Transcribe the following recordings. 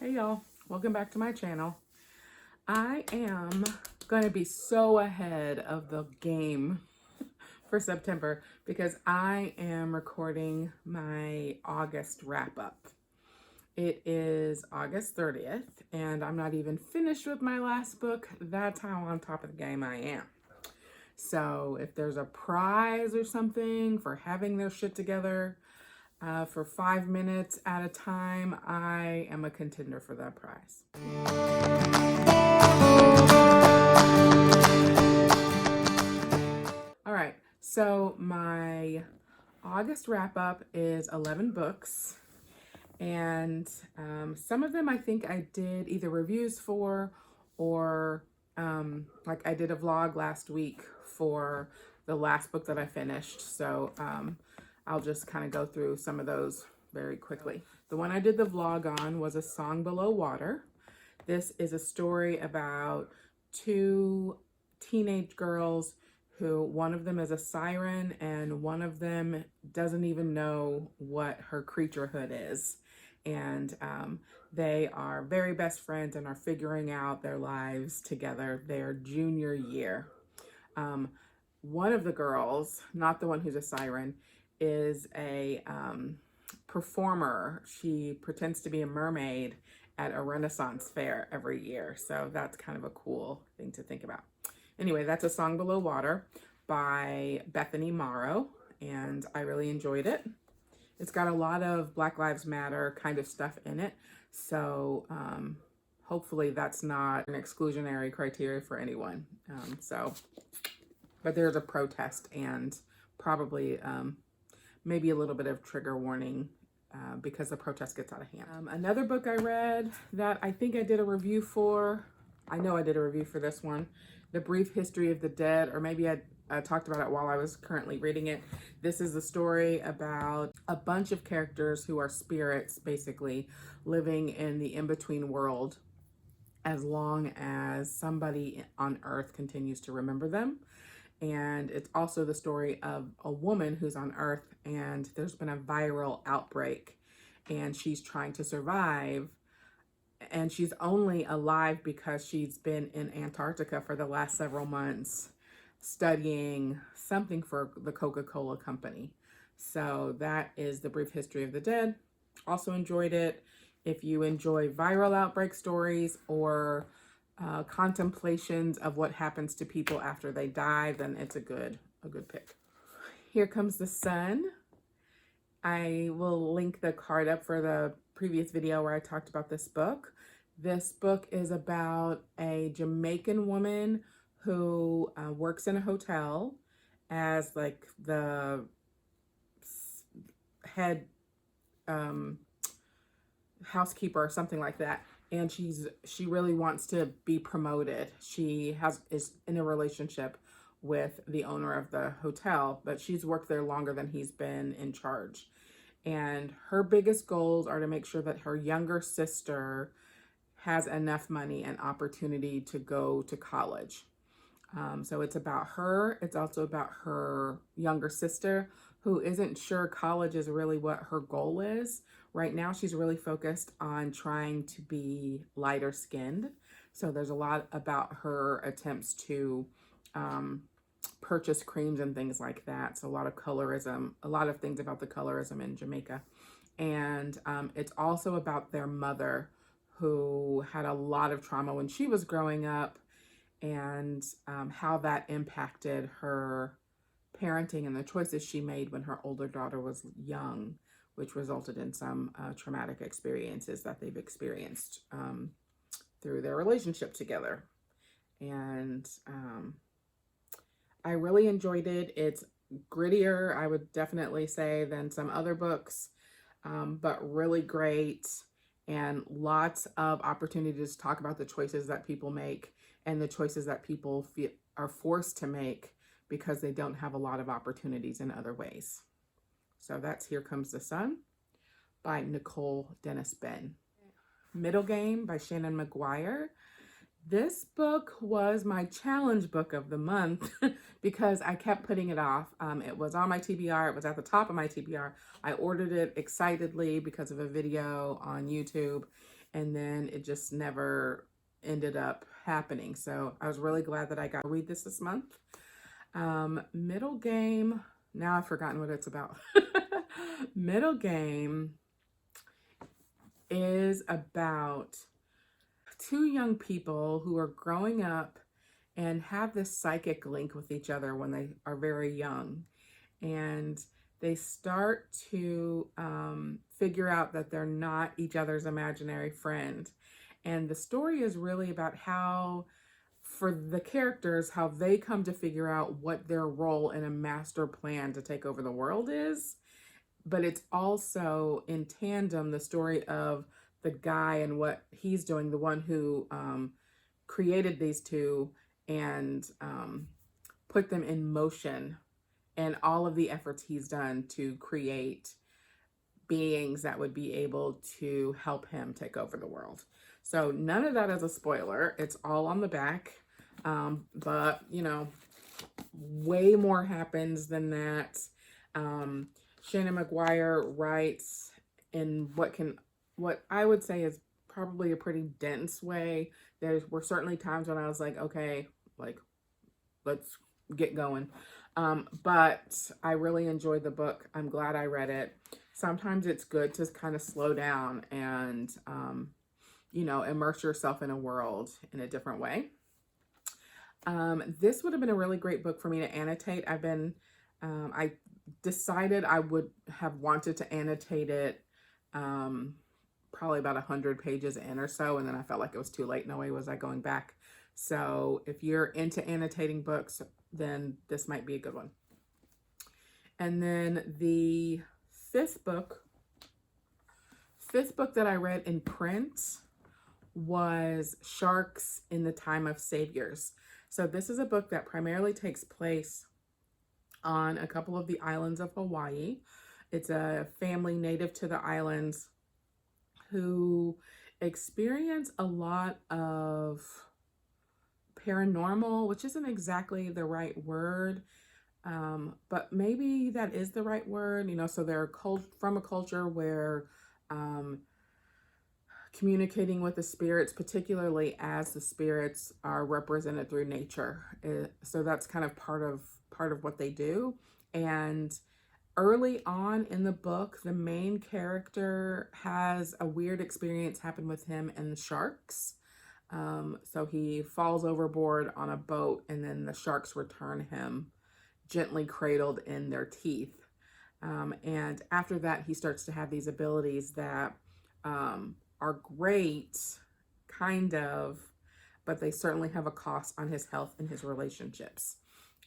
Hey y'all, welcome back to my channel. I am going to be so ahead of the game for September because I am recording my August wrap up. It is August 30th and I'm not even finished with my last book. That's how on top of the game I am. So if there's a prize or something for having their shit together for 5 minutes at a time, I am a contender for that prize. All right, so my August wrap up is 11 books, and some of them I think I did either reviews for or like I did a vlog last week for the last book that I finished. So I'll just kind of go through some of those very quickly. The one I did the vlog on was A Song Below Water. This is a story about two teenage girls who one of them is a siren and one of them doesn't even know what her creaturehood is. And they are very best friends and are figuring out their lives together their junior year. One of the girls, not the one who's a siren, is a performer. She pretends to be a mermaid at a Renaissance fair every year. So that's kind of a cool thing to think about. Anyway, that's A Song Below Water by Bethany Morrow, and I really enjoyed it. It's got a lot of Black Lives Matter kind of stuff in it. So hopefully that's not an exclusionary criteria for anyone. But there's a protest and probably maybe a little bit of trigger warning because the protest gets out of hand. Another book I read that I think I did a review for, I know I did a review for this one, The Brief History of the Dead, or maybe I talked about it while I was currently reading it. This is a story about a bunch of characters who are spirits, basically, living in the in-between world as long as somebody on Earth continues to remember them. And it's also the story of a woman who's on Earth and there's been a viral outbreak and she's trying to survive. And she's only alive because she's been in Antarctica for the last several months studying something for the Coca-Cola company. So that is The Brief History of the Dead. Also enjoyed it. If you enjoy viral outbreak stories or contemplations of what happens to people after they die, then it's a good pick. Here Comes the Sun. I will link the card up for the previous video where I talked about this book. This book is about a Jamaican woman who works in a hotel as like the head housekeeper or something like that. And she really wants to be promoted. She is in a relationship with the owner of the hotel, but she's worked there longer than he's been in charge. And her biggest goals are to make sure that her younger sister has enough money and opportunity to go to college. So it's about her. It's also about her younger sister who isn't sure college is really what her goal is. Right now, she's really focused on trying to be lighter skinned. So there's a lot about her attempts to purchase creams and things like that. So a lot of colorism, a lot of things about the colorism in Jamaica. And it's also about their mother who had a lot of trauma when she was growing up and how that impacted her parenting and the choices she made when her older daughter was young, which resulted in some traumatic experiences that they've experienced through their relationship together. And I really enjoyed it. It's grittier, I would definitely say, than some other books, but really great and lots of opportunities to talk about the choices that people make and the choices that people are forced to make because they don't have a lot of opportunities in other ways. So that's Here Comes the Sun by Nicole Dennis Benn. Middle Game by Shannon McGuire. This book was my challenge book of the month because I kept putting it off. It was on my TBR. It was at the top of my TBR. I ordered it excitedly because of a video on YouTube, and then it just never ended up happening. So I was really glad that I got to read this month. Middle Game, now I've forgotten what it's about. Middle Game is about two young people who are growing up and have this psychic link with each other when they are very young. And they start to figure out that they're not each other's imaginary friend. And the story is really about how, for the characters, how they come to figure out what their role in a master plan to take over the world is. But it's also in tandem the story of the guy and what he's doing, the one who created these two and put them in motion, and all of the efforts he's done to create beings that would be able to help him take over the world. So none of that is a spoiler. It's all on the back. But, you know, way more happens than that. Shannon McGuire writes in what I would say is probably a pretty dense way. There were certainly times when I was like, okay, like, let's get going. But I really enjoyed the book. I'm glad I read it. Sometimes it's good to kind of slow down and, you know, immerse yourself in a world in a different way. This would have been a really great book for me to annotate. I decided I would have wanted to annotate it probably about 100 pages in or so, and then I felt like it was too late. No way was I going back. So if you're into annotating books, then this might be a good one. And then the fifth book that I read in print was Sharks in the Time of Saviors. So this is a book that primarily takes place on a couple of the islands of Hawaii. It's a family native to the islands who experience a lot of paranormal, which isn't exactly the right word, but maybe that is the right word. You know, so they're from a culture where communicating with the spirits, particularly as the spirits are represented through nature. So that's kind of part of what they do. And early on in the book, the main character has a weird experience happen with him and the sharks. So he falls overboard on a boat, and then the sharks return him gently cradled in their teeth. And after that, he starts to have these abilities that are great, kind of, but they certainly have a cost on his health and his relationships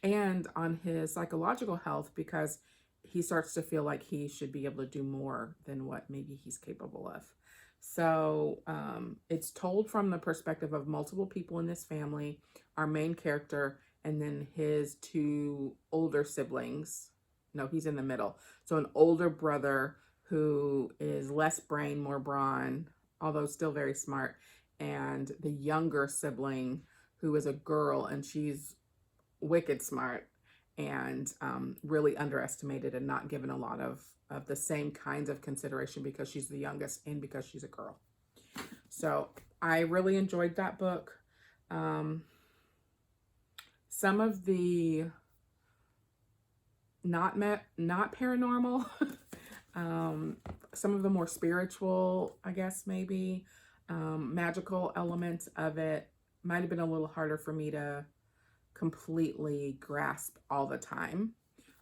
and on his psychological health, because he starts to feel like he should be able to do more than what maybe he's capable of. So it's told from the perspective of multiple people in this family, our main character, and then his two older siblings. No, he's in the middle. So an older brother who is less brain, more brawn, although still very smart, and the younger sibling who is a girl, and she's wicked smart and really underestimated and not given a lot of the same kinds of consideration because she's the youngest and because she's a girl. So I really enjoyed that book. Some of the not paranormal, some of the more spiritual, I guess maybe, magical elements of it might have been a little harder for me to completely grasp all the time.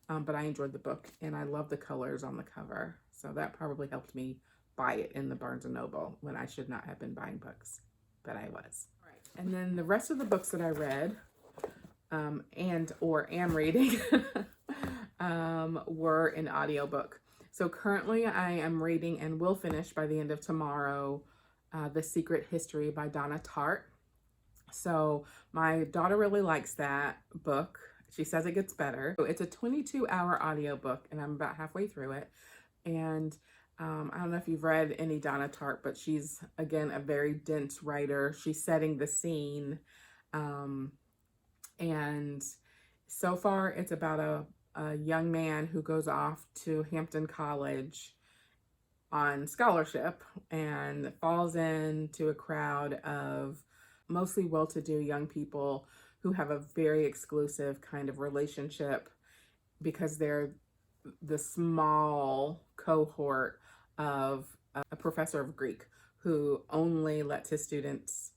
But I enjoyed the book, and I love the colors on the cover. So that probably helped me buy it in the Barnes & Noble when I should not have been buying books, but I was. All right. And then the rest of the books that I read and or am reading were an audiobook. So currently I am reading and will finish by the end of tomorrow, The Secret History by Donna Tartt. So my daughter really likes that book. She says it gets better. So it's a 22-hour audiobook, and I'm about halfway through it. And I don't know if you've read any Donna Tartt, but she's, again, a very dense writer. She's setting the scene. And so far, it's about a young man who goes off to Hampton College on scholarship and falls into a crowd of mostly well-to-do young people who have a very exclusive kind of relationship because they're the small cohort of a professor of Greek who only lets his students,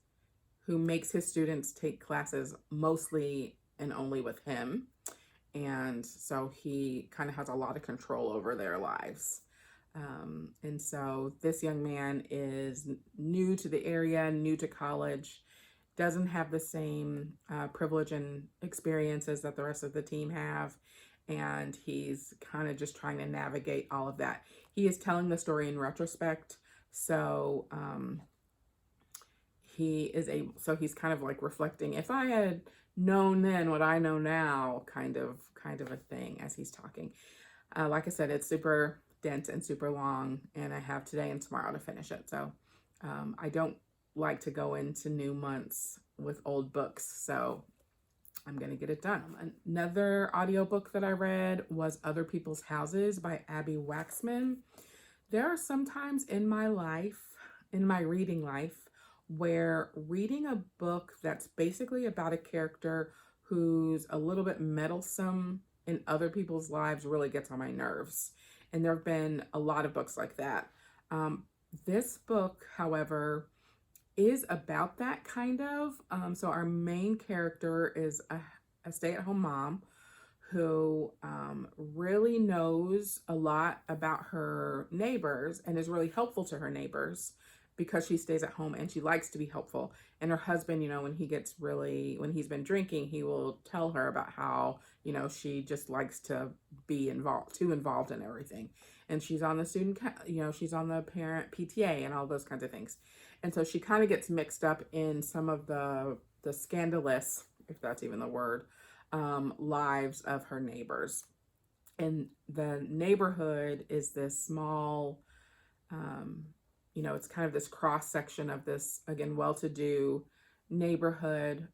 who makes his students take classes mostly and only with him. And so he kind of has a lot of control over their lives. And so this young man is new to the area, new to college, doesn't have the same privilege and experiences that the rest of the team have. And he's kind of just trying to navigate all of that. He is telling the story in retrospect. So he's kind of like reflecting, if I had known then what I know now, kind of a thing as he's talking. Like I said, it's super dense and super long, and I have today and tomorrow to finish it. So I don't like to go into new months with old books, so I'm gonna get it done. Another audiobook that I read was Other People's Houses by Abby Waxman. There are some times in my life, in my reading life, where reading a book that's basically about a character who's a little bit meddlesome in other people's lives really gets on my nerves. And there have been a lot of books like that. This book, however, is about that kind of. So our main character is a stay-at-home mom who really knows a lot about her neighbors and is really helpful to her neighbors because she stays at home and she likes to be helpful. And her husband, when he's been drinking, he will tell her about how, she just likes to be too involved in everything. And she's on the she's on the parent PTA and all those kinds of things. And so she kind of gets mixed up in some of the scandalous, if that's even the word, lives of her neighbors. And the neighborhood is this small, it's kind of this cross section of this, again, well-to-do neighborhood.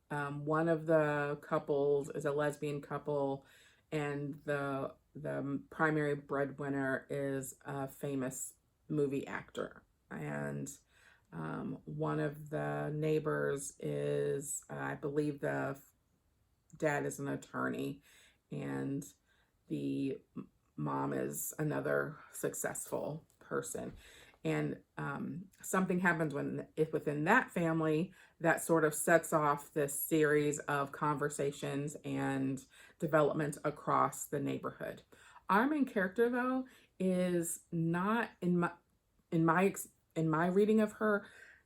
One of the couples is a lesbian couple, and the primary breadwinner is a famous movie actor. And one of the neighbors is, I believe the dad is an attorney, and the mom is another successful person. And something happens within that family that sort of sets off this series of conversations and developments across the neighborhood. Our main character, though, is not in my reading of her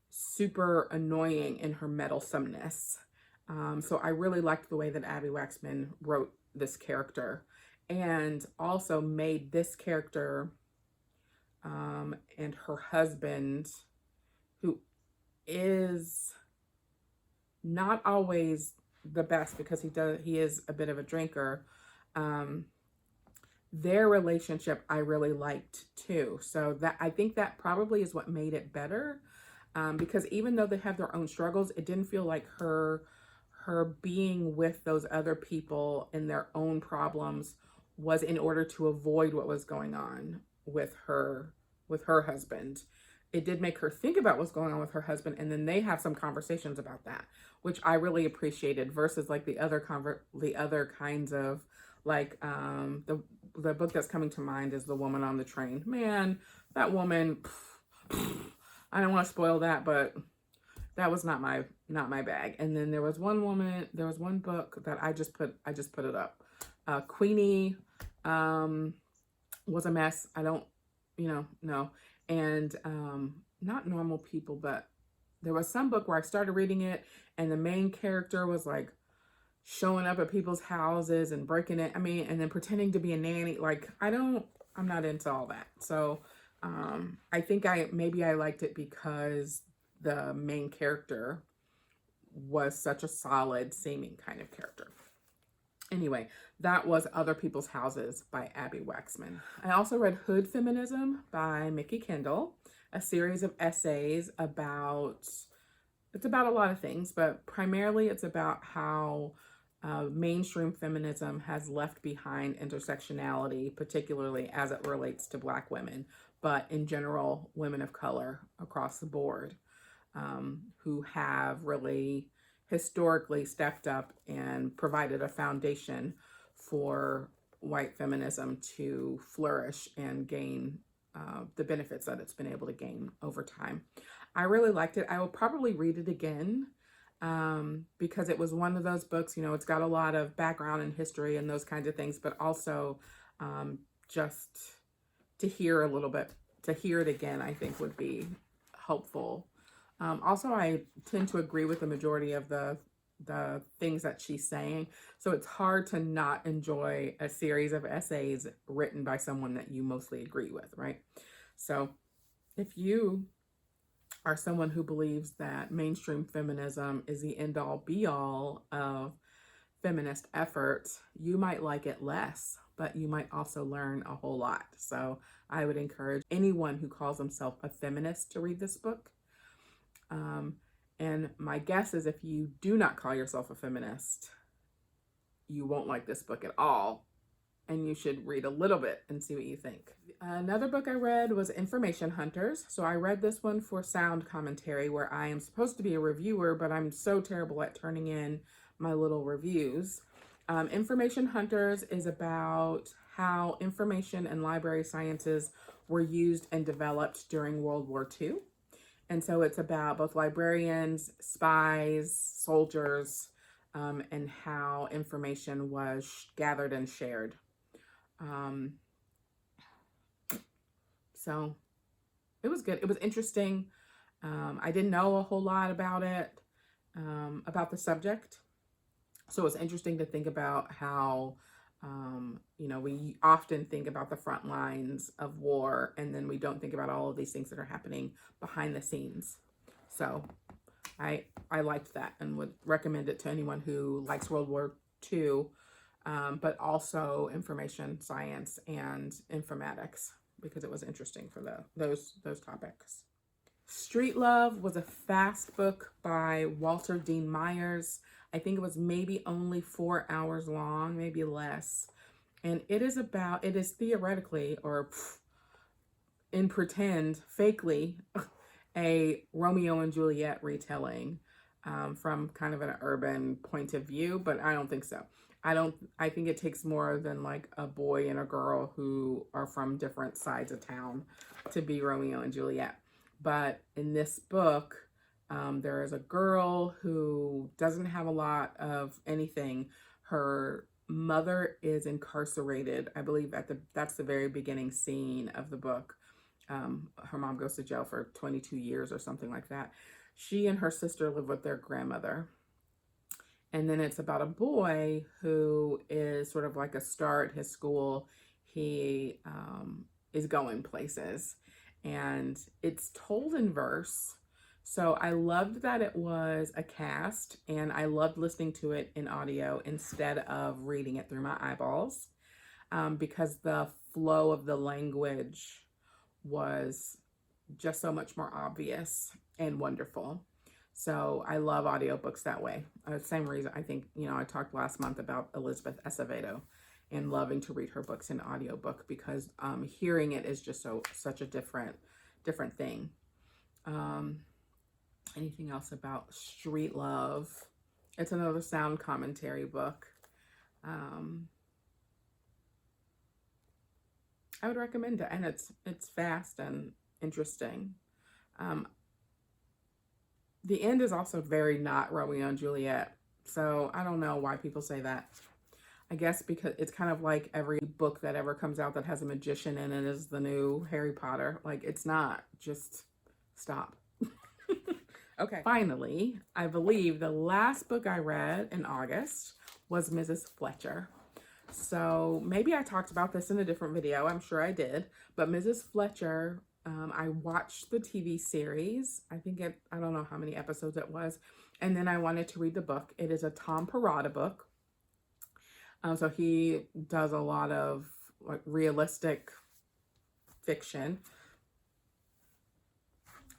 super annoying in her meddlesomeness. So I really liked the way that Abby Waxman wrote this character, and also made this character and her husband, who is not always the best because he is a bit of a drinker. Their relationship I really liked too. So that, I think that probably is what made it better, because even though they have their own struggles, it didn't feel like her being with those other people and their own problems was in order to avoid what was going on with her husband. It did make her think about what's going on with her husband, and then they have some conversations about that, which I really appreciated, versus like the other kinds of, like, the book that's coming to mind is The Woman on the Train. Man, that woman, I don't want to spoil that, but that was not my bag. And then there was one book that I just put it up. Queenie was a mess. I don't, no. And not Normal People, but there was some book where I started reading it and the main character was like showing up at people's houses and breaking it. And then pretending to be a nanny. Like, I'm not into all that. So I think I liked it because the main character was such a solid seeming kind of character. Anyway, that was Other People's Houses by Abby Waxman. I also read Hood Feminism by Mickey Kendall, a series of essays about a lot of things, but primarily it's about how mainstream feminism has left behind intersectionality, particularly as it relates to Black women, but in general, women of color across the board, who have really historically stepped up and provided a foundation for white feminism to flourish and gain the benefits that it's been able to gain over time. I really liked it. I will probably read it again because it was one of those books, you know, it's got a lot of background and history and those kinds of things, but also just to hear a little bit, to hear it again, I think would be helpful. Also, I tend to agree with the majority of the things that she's saying. So it's hard to not enjoy a series of essays written by someone that you mostly agree with, right? So if you are someone who believes that mainstream feminism is the end all be all of feminist efforts, you might like it less, but you might also learn a whole lot. So I would encourage anyone who calls himself a feminist to read this book. And my guess is if you do not call yourself a feminist, you won't like this book at all. And you should read a little bit and see what you think. Another book I read was Information Hunters. So I read this one for sound commentary, where I am supposed to be a reviewer, but I'm so terrible at turning in my little reviews. Information Hunters is about how information and library sciences were used and developed during World War II. And so it's about both librarians, spies, soldiers, and how information was gathered and shared. So it was good. It was interesting. I didn't know a whole lot about it, about the subject. So it's interesting to think about how, you know, we often think about the front lines of war, and then we don't think about all of these things that are happening behind the scenes. So I liked that and would recommend it to anyone who likes World War II, but also information science and informatics, because it was interesting for those topics. Street Love was a fast book by Walter Dean Myers. I think it was maybe only 4 hours long, maybe less. And it is theoretically, or in pretend, fakely, a Romeo and Juliet retelling from kind of an urban point of view, but I don't think so. I think it takes more than like a boy and a girl who are from different sides of town to be Romeo and Juliet. But in this book, there is a girl who doesn't have a lot of anything. Her mother is incarcerated. I believe that's the very beginning scene of the book. Her mom goes to jail for 22 years or something like that. She and her sister live with their grandmother. And then it's about a boy who is sort of like a star at his school. He is going places. And it's told in verse. So I loved that it was a cast, and I loved listening to it in audio instead of reading it through my eyeballs, because the flow of the language was just so much more obvious and wonderful. So I love audiobooks that way. Same reason, I think, you know, I talked last month about Elizabeth Acevedo and loving to read her books in audiobook, because hearing it is just such a different thing. Anything else about Street Love? It's another sound commentary book. I would recommend it, and it's fast and interesting. The end is also very not Romeo and Juliet, so I don't know why people say that. I guess because it's kind of like every book that ever comes out that has a magician in it is the new Harry Potter. Like, it's not. Just stop. Okay. Finally, I believe the last book I read in August was Mrs. Fletcher. So maybe I talked about this in a different video. I'm sure I did. But Mrs. Fletcher, I watched the TV series. I don't know how many episodes it was. And then I wanted to read the book. It is a Tom Perrotta book. So he does a lot of like realistic fiction.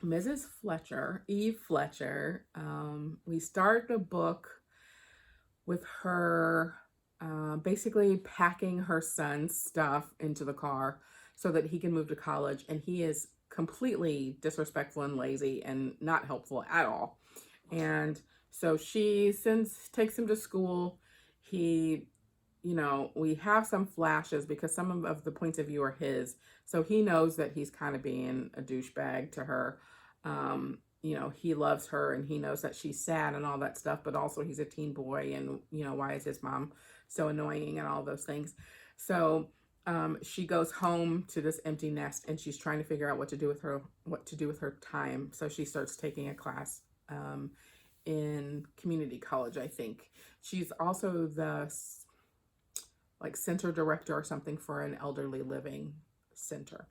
Mrs. Fletcher, Eve Fletcher, we start the book with her basically packing her son's stuff into the car so that he can move to college. And he is completely disrespectful and lazy and not helpful at all. And so she takes him to school. He, we have some flashes because some of the points of view are his. So he knows that he's kind of being a douchebag to her. He loves her and he knows that she's sad and all that stuff, but also he's a teen boy and, why is his mom so annoying and all those things. So she goes home to this empty nest and she's trying to figure out what to do with her time. So she starts taking a class in community college, I think. She's also the center director or something for an elderly living center.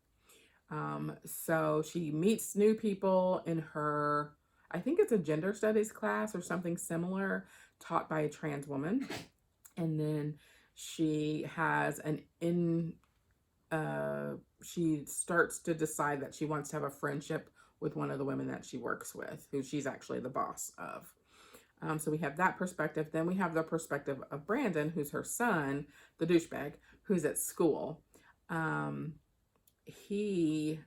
So she meets new people in her, I think it's a gender studies class or something similar, taught by a trans woman. And then she has she starts to decide that she wants to have a friendship with one of the women that she works with, who she's actually the boss of. So we have that perspective. Then we have the perspective of Brandon, who's her son, the douchebag, who's at school. He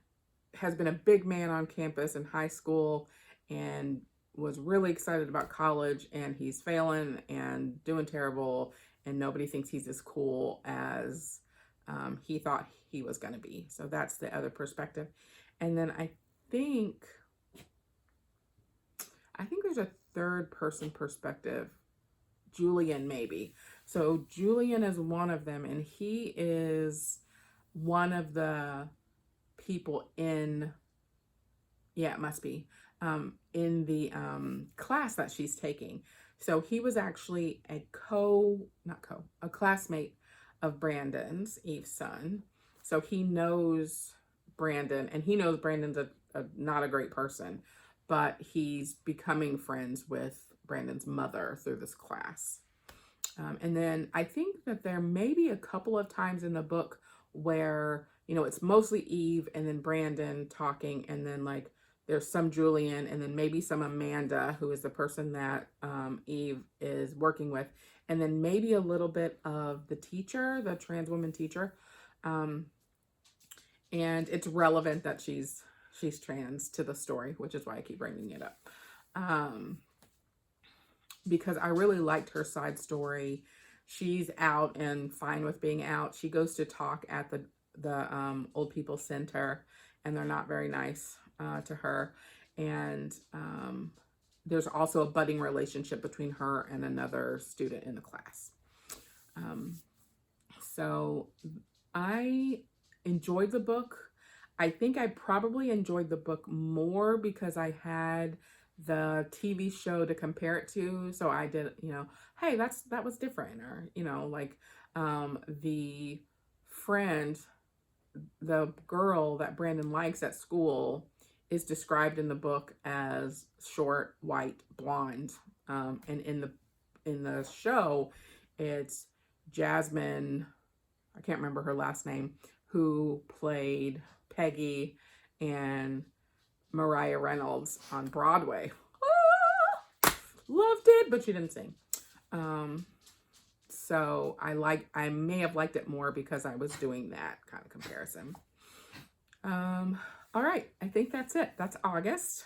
has been a big man on campus in high school and was really excited about college, and he's failing and doing terrible, and nobody thinks he's as cool as he thought he was going to be. So that's the other perspective. And then I think there's a third person perspective, Julian maybe. So Julian is one of them, and he is one of the people in the class that she's taking. So he was actually a classmate of Brandon's, Eve's son. So he knows Brandon, and he knows Brandon's not a great person, but he's becoming friends with Brandon's mother through this class. And then I think that there may be a couple of times in the book where, it's mostly Eve and then Brandon talking, and then there's some Julian, and then maybe some Amanda, who is the person that Eve is working with, and then maybe a little bit of the teacher, the trans woman teacher. And it's relevant that she's trans to the story, which is why I keep bringing it up. Because I really liked her side story. She's out and fine with being out. She goes to talk at the old people center, and they're not very nice to her. And there's also a budding relationship between her and another student in the class. So I enjoyed the book. I think I probably enjoyed the book more because I had the TV show to compare it to. So I did, hey, that was different. Or, the friend, the girl that Brandon likes at school is described in the book as short, white, blonde. And in the show, it's Jasmine, I can't remember her last name, who played Peggy and Mariah Reynolds on Broadway. Loved it, but she didn't sing. So I may have liked it more because I was doing that kind of comparison. All right, I think that's it. That's August,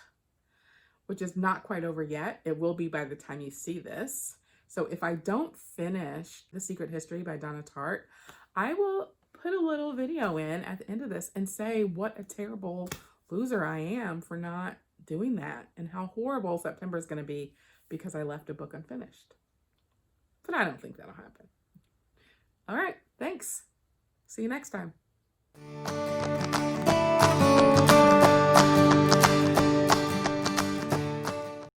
which is not quite over yet. It will be by the time you see this. So if I don't finish The Secret History by Donna Tartt, I will put a little video in at the end of this and say what a terrible loser I am for not doing that, and how horrible September is going to be because I left a book unfinished. But I don't think that'll happen. All right, thanks. See you next time.